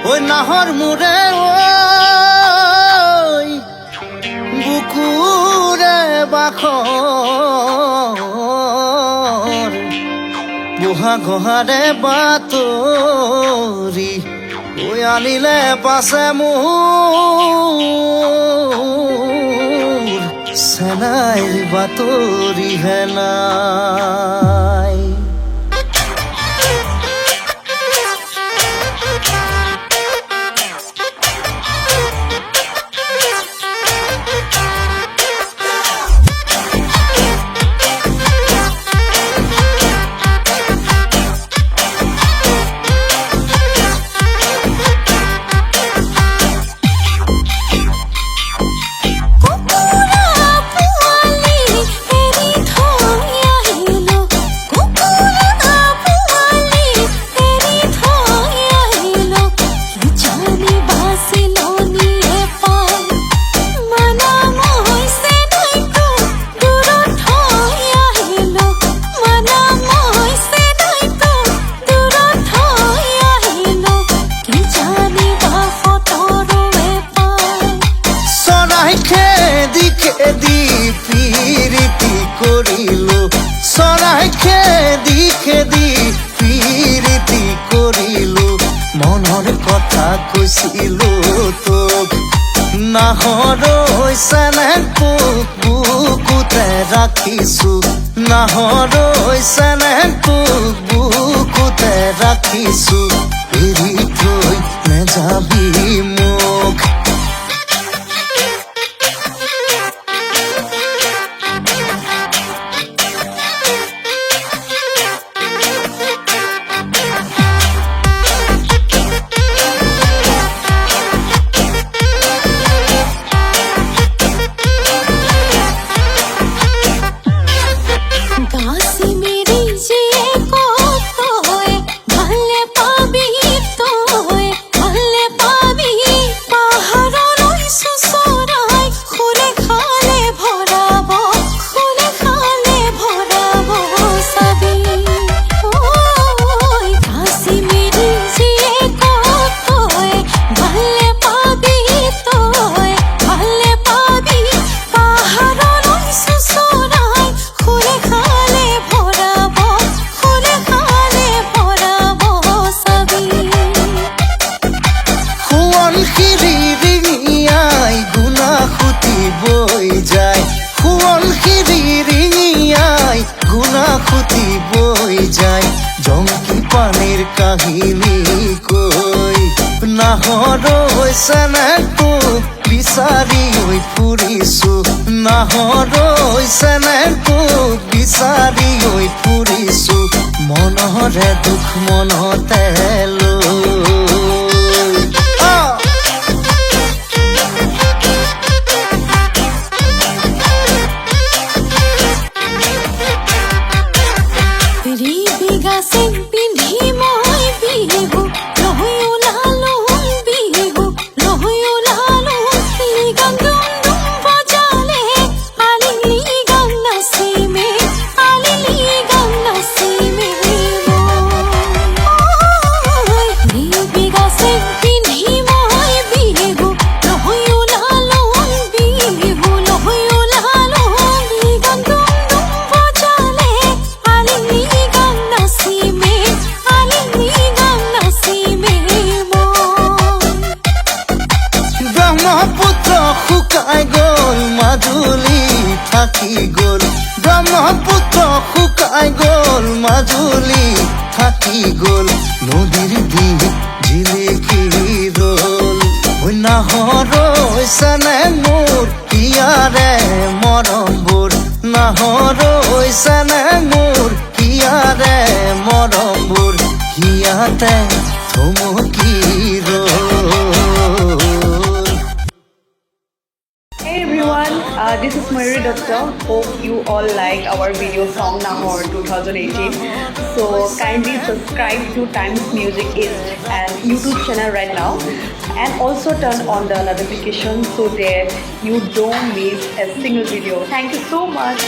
ওই নাহর মুরে ওই বুকুরে বাখর বুহা গহারে বাতরি ওই আনিলে পাশে মোর সেনাই বাতরি হেনাই খেদি পিরিতি করিল সরাই খেদি পিরিতি করিল মনৰ কথা কৈছিল তোক নাহৰ হৈছেনে তোক বুকুতে ৰাখিছো নাহৰ হৈছেনে তোক বুকুতে ৰাখিছো এৰি থৈ নেযাবি মোক জংকি পানীৰ কাহিনী কৈ নাহৰ হৈছেনে তোক বিচাৰি ফুৰিছো নাহৰ হৈছেনে তোক বিচাৰি ফুৰিছো মনৰে দুখ মনতে থাকি গল ব্ৰহ্মপুত্ৰ শুকাই গল মাজুলী থাকি গল নদীৰ দিন জিলিকি ৰল নাহৰ হৈছেনে মোৰ হিয়াৰে মৰমবোৰ নাহৰ হৈছেনে মোৰ হিয়াৰে মৰমবোৰ হিয়াতে থমকি ৰল This is Mayuri Dutta. Hope you all liked our video song Nahor 2018. So kindly subscribe to Times Music East and YouTube channel right now, and also turn on the notification so that you don't miss a single video. Thank you so much.